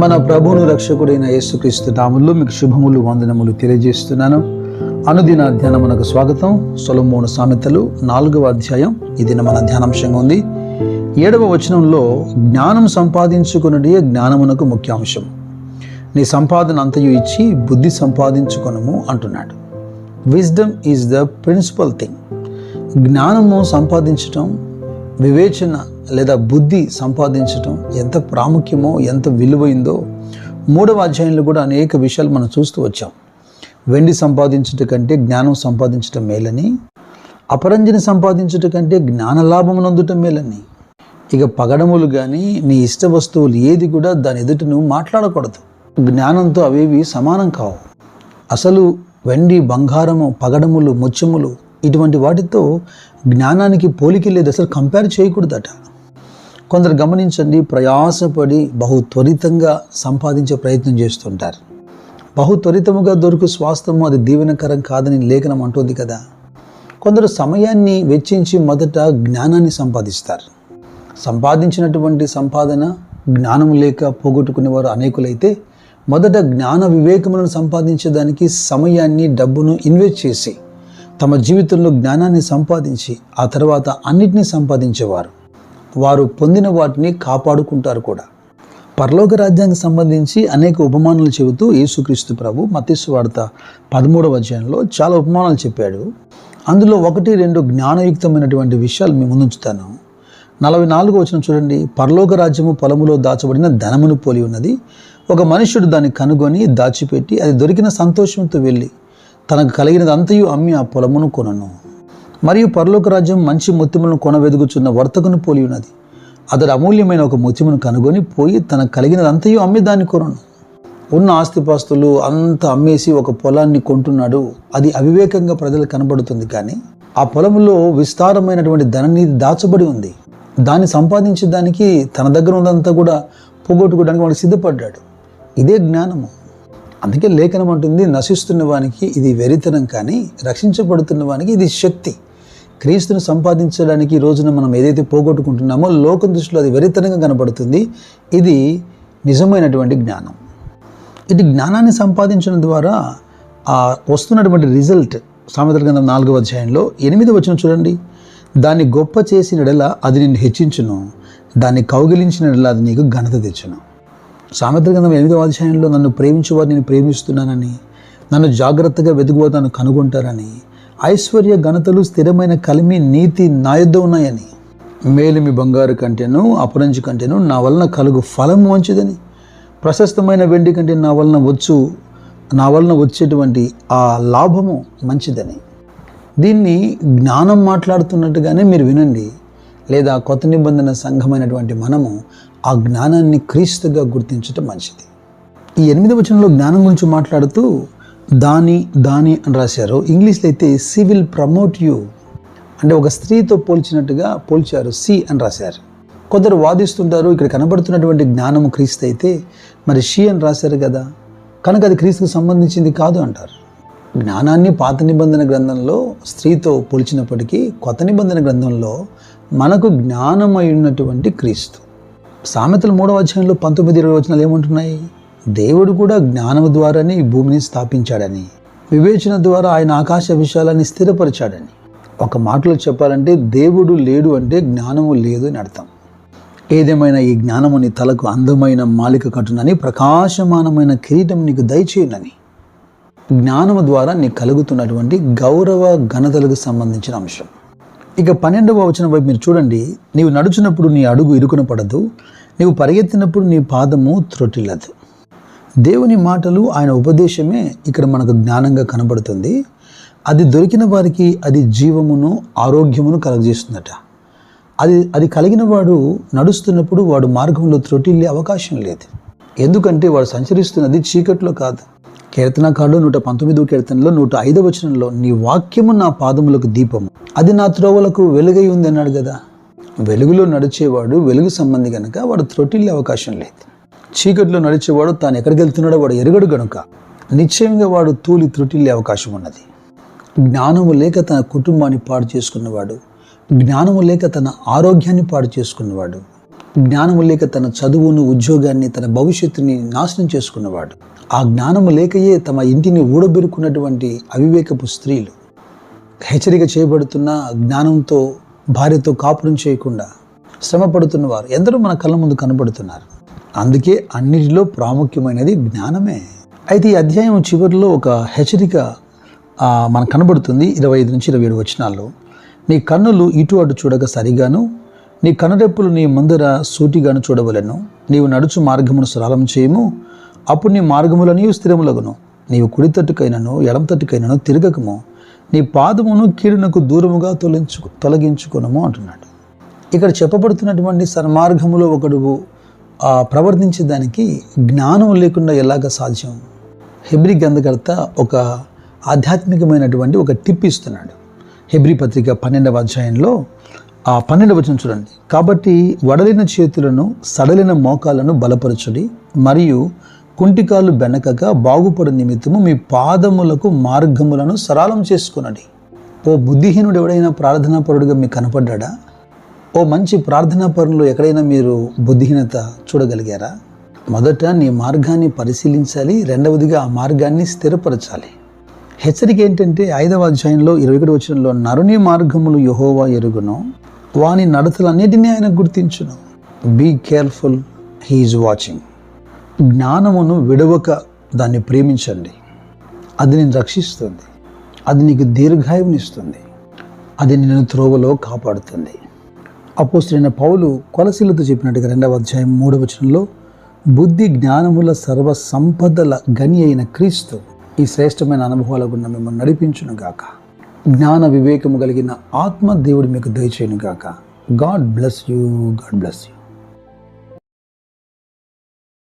మన ప్రభువును రక్షకుడైన యేసుక్రీస్తు నామములో మీకు శుభములు వందనములు తెలియజేస్తున్నాను. అనుదిన ధ్యానమునకు స్వాగతం. సొలొమోను సామెతలు 4వ అధ్యాయం ఇది మన ధ్యానాంశంగా ఉంది. 7వ వచనంలో జ్ఞానం సంపాదించుకొనుటే జ్ఞానమునకు ముఖ్యాంశం. నీ సంపాదన అంతయు ఇచ్చి బుద్ధి సంపాదించుకొనుము అంటున్నాడు. Wisdom is the principal thing. జ్ఞానము సంపాదించటం, వివేచన లేదా బుద్ధి సంపాదించటం ఎంత ప్రాముఖ్యమో, ఎంత విలువైందో 3వ అధ్యాయంలో కూడా అనేక విషయాలు మనం చూస్తూ వచ్చాం. వెండి సంపాదించటం కంటే జ్ఞానం సంపాదించటం మేలని, అపరంజిని సంపాదించటం కంటే జ్ఞాన లాభం నొందటం మేలని. ఇక పగడములు కానీ నీ ఇష్ట వస్తువులు ఏది కూడా దాని ఎదుట నువ్వు మాట్లాడకూడదు. జ్ఞానంతో అవేవి సమానం కావు. అసలు వెండి, బంగారము, పగడములు, ముత్యములు ఇటువంటి వాటితో జ్ఞానానికి పోలిక లేదు, అసలు కంపేర్ చేయకూడదట. కొందరు గమనించండి, ప్రయాసపడి బహు త్వరితంగా సంపాదించే ప్రయత్నం చేస్తుంటారు. బహు త్వరితముగా దొరుకు స్వాస్థ్యము అది దీవెనకరం కాదని లేఖనం అంటుంది కదా. కొందరు సమయాన్ని వెచ్చించి మొదట జ్ఞానాన్ని సంపాదిస్తారు. సంపాదించినటువంటి సంపాదన జ్ఞానం లేక పోగొట్టుకునేవారు అనేకులైతే మొదట జ్ఞాన వివేకములను సంపాదించడానికి సమయాన్ని, డబ్బును ఇన్వెస్ట్ చేసి తమ జీవితంలో జ్ఞానాన్ని సంపాదించి ఆ తర్వాత అన్నిటినీ సంపాదించేవారు. వారు పొందిన వాటిని కాపాడుకుంటారు కూడా. పరలోక రాజ్యానికి సంబంధించి అనేక ఉపమానాలు చెబుతూ యేసుక్రీస్తు ప్రభు మత్తయి సువార్త 13వ అధ్యాయంలో చాలా ఉపమానాలు చెప్పాడు. అందులో 1-2 జ్ఞానయుక్తమైనటువంటి విషయాలు మీ ముందుంచుతాను. 44వ వచనం చూడండి. పరలోక రాజ్యము పొలములో దాచబడిన ధనమును పోలి ఉన్నది. ఒక మనుష్యుడు దాన్ని కనుగొని దాచిపెట్టి అది దొరికిన సంతోషంతో వెళ్ళి తనకు కలిగినదంతయు అమ్మి ఆ పొలమును కొనను. మరియు పరలోక రాజ్యం మంచి ముత్యములను కొనవెదుగుచున్న వర్తకును పోలి ఉన్నది. అతడు అమూల్యమైన ఒక ముత్యమును కనుగొని పోయి తనకు కలిగినదంతయు అమ్మి దాన్ని కొనను. ఉన్న ఆస్తిపాస్తులు అంతా అమ్మేసి ఒక పొలాన్ని కొంటున్నాడు. అది అవివేకంగా ప్రజలకు కనబడుతుంది, కానీ ఆ పొలంలో విస్తారమైనటువంటి ధననిధి దాచబడి ఉంది. దాన్ని సంపాదించడానికి తన దగ్గర ఉన్నదంతా కూడా పోగొట్టుకోవడానికి వాడు సిద్ధపడ్డాడు. ఇదే జ్ఞానము. అందుకే లేఖనం అంటుంది, నశిస్తున్న వానికి ఇది వెరితనం, కానీ రక్షించబడుతున్న వానికి ఇది శక్తి. క్రీస్తును సంపాదించడానికి ఈ రోజున మనం ఏదైతే పోగొట్టుకుంటున్నామో లోకం దృష్టిలో అది వెరితనంగా కనబడుతుంది. ఇది నిజమైనటువంటి జ్ఞానం. ఇది జ్ఞానాన్ని సంపాదించడం ద్వారా వస్తున్నటువంటి రిజల్ట్ సామెతల గ్రంథం 4వ అధ్యాయంలో 8వ వచనం చూడండి. దాన్ని గొప్ప చేసిన ఎడల అది నిన్ను హెచ్చించును, దాన్ని కౌగిలించిన ఎడల అది నీకు ఘనత తెచ్చును. సామెతల గ్రంథం 8వ అధ్యాయంలో నన్ను ప్రేమించేవారు నేను ప్రేమిస్తున్నానని, నన్ను జాగ్రత్తగా వెతుకువారు నన్ను కనుగొంటారని, ఐశ్వర్య ఘనతలు స్థిరమైన కలిమి నీతి నా యొద్ద ఉన్నాయని, మేలిమి బంగారు కంటేను అపరంజి కంటేను నా వలన కలుగు ఫలము మంచిదని, ప్రశస్తమైన వెండి కంటే నా వలన వచ్చేటువంటి ఆ లాభము మంచిదని. దీన్ని జ్ఞానం మాట్లాడుతున్నట్టుగానే మీరు వినండి. లేదా కొత్త నిబంధన సంఘమైనటువంటి మనము ఆ జ్ఞానాన్ని క్రీస్తుగా గుర్తించటం మంచిది. ఈ 8వ వచనంలో జ్ఞానం గురించి మాట్లాడుతూ దాని అని రాశారు. ఇంగ్లీష్లో అయితే సి విల్ ప్రమోట్ యూ అంటే ఒక స్త్రీతో పోల్చారు, సి అని రాశారు. కొందరు వాదిస్తుంటారు, ఇక్కడ కనబడుతున్నటువంటి జ్ఞానము క్రీస్తు అయితే మరి షీ అని రాశారు కదా, కనుక అది క్రీస్తుకు సంబంధించింది కాదు అంటారు. జ్ఞానాన్ని పాత నిబంధన గ్రంథంలో స్త్రీతో పోల్చినప్పటికీ కొత్త నిబంధన గ్రంథంలో మనకు జ్ఞానమై ఉన్నటువంటి క్రీస్తు. సామెతల 3వ అధ్యాయంలో 19-20 వచనాలు ఏమంటున్నాయి? దేవుడు కూడా జ్ఞానము ద్వారానే ఈ భూమిని స్థాపించాడని, వివేచన ద్వారా ఆయన ఆకాశ విషయాలని స్థిరపరిచాడని. ఒక మాటలో చెప్పాలంటే దేవుడు లేడు అంటే జ్ఞానము లేదు అని అర్థం. ఏదేమైనా ఈ జ్ఞానము నీ తలకు అందమైన మాలిక కట్టునని, ప్రకాశమానమైన కిరీటం నీకు దయచేయనని. జ్ఞానము ద్వారా నీకు కలుగుతున్నటువంటి గౌరవ ఘనతలకు సంబంధించిన అంశం. ఇక 12వ వచనం వైపు మీరు చూడండి. నీవు నడుచున్నప్పుడు నీ అడుగు ఇరుకున పడదు, నీవు పరిగెత్తినప్పుడు నీ పాదము త్రొట్టిల్లదు. దేవుని మాటలు, ఆయన ఉపదేశమే ఇక్కడ మనకు జ్ఞానంగా కనబడుతుంది. అది దొరికిన వారికి అది జీవమును, ఆరోగ్యమును కలగజేస్తుందట. అది కలిగిన వాడు నడుస్తున్నప్పుడు వాడు మార్గంలో త్రొట్టిల్లే అవకాశం లేదు. ఎందుకంటే వాడు సంచరిస్తున్నది చీకట్లో కాదు. కీర్తనకారుడు 119వ కీర్తనలో 105వ వచనంలో నీ వాక్యము నా పాదములకు దీపము, అది నా త్రోవలకు వెలుగై ఉంది అన్నాడు కదా. వెలుగులో నడిచేవాడు వెలుగు సంబంధి కనుక వాడు త్రొట్టిల్లే అవకాశం లేదు. చీకట్లో నడిచేవాడు తాను ఎక్కడికి వెళ్తున్నాడో వాడు ఎరగడు కనుక నిశ్చయంగా వాడు త్రొట్టిల్లే అవకాశం ఉన్నది. జ్ఞానము లేక తన కుటుంబాన్ని పాడు చేసుకున్నవాడు, జ్ఞానము లేక తన ఆరోగ్యాన్ని పాడు చేసుకున్నవాడు, జ్ఞానము లేక తన చదువును, ఉద్యోగాన్ని, తన భవిష్యత్తుని నాశనం చేసుకున్నవాడు. ఆ జ్ఞానము లేకయే తమ ఇంటిని ఊడబెరుకున్నటువంటి అవివేకపు స్త్రీలు, హెచ్చరిక చేయబడుతున్న జ్ఞానంతో భార్యతో కాపురం చేయకుండా శ్రమ పడుతున్నవారు ఎందరో మన కళ్ళ ముందు కనబడుతున్నారు. అందుకే అన్నిటిలో ప్రాముఖ్యమైనది జ్ఞానమే. అయితే ఈ అధ్యాయం చివరిలో ఒక హెచ్చరిక మనకు కనబడుతుంది. 25 నుంచి 27 వచనాల్లో, నీ కన్నులు ఇటు అటు చూడక సరిగాను, నీ కనురెప్పులు నీ ముందర సూటిగాను చూడవలెను. నీవు నడుచు మార్గమును సరళం చేయము, అప్పుడు నీ మార్గములన్నీ స్థిరములగును. నీవు కుడి తట్టుకైనను ఎడమ తట్టుకైనను తిరగకము, నీ పాదమును కీడునకు దూరముగా తొలగించుకొనము అంటున్నాడు. ఇక్కడ చెప్పబడుతున్నటువంటి సన్మార్గములో ఒకడు ప్రవర్తించేదానికి జ్ఞానం లేకుండా ఎలాగ సాధ్యం? హెబ్రీ గ్రంథకర్త ఒక ఆధ్యాత్మికమైనటువంటి ఒక టిప్ ఇస్తున్నాడు. హెబ్రీ పత్రిక 12వ అధ్యాయంలో 12వ వచనం చూడండి. కాబట్టి వడలిన చేతులను సడలిన మోకాలను బలపరచుడి, మరియు కుంటికాలు బెనకక బాగుపడు నిమిత్తము మీ పాదములకు మార్గములను సరళం చేసుకునడి. ఓ బుద్ధిహీనుడు ఎవడైనా ప్రార్థనాపరుడుగా మీకు కనపడ్డా? ఓ మంచి ప్రార్థనాపరులు ఎక్కడైనా మీరు బుద్ధిహీనత చూడగలిగారా? మొదట నీ మార్గాన్ని పరిశీలించాలి, రెండవదిగా ఆ మార్గాన్ని స్థిరపరచాలి. హెచ్చరిక ఏంటంటే 5వ అధ్యాయంలో 21వ వచనంలో, నరుని మార్గములు యెహోవా ఎరుగును, వాని నడతలన్నిటినీ ఆయన గుర్తించును. Be careful, he is watching. జ్ఞానమును విడవక దాన్ని ప్రేమించండి. అది నేను రక్షిస్తుంది, అది నీకు దీర్ఘాయువునిస్తుంది, అది నిన్ను త్రోవలో కాపాడుతుంది. అపోస్తలుడైన పౌలు కొలసీలతో చెప్పినట్టుగా 2వ అధ్యాయం 3వ వచనంలో, బుద్ధి జ్ఞానముల సర్వ సంపదల గని అయిన క్రీస్తు ఈ శ్రేష్టమైన అనుభవాల గుండా మిమ్మల్ని నడిపించును గాక. జ్ఞాన వివేకము కలిగిన ఆత్మ దేవుడు మీకు దయచేయును గాక. God bless you. God bless you.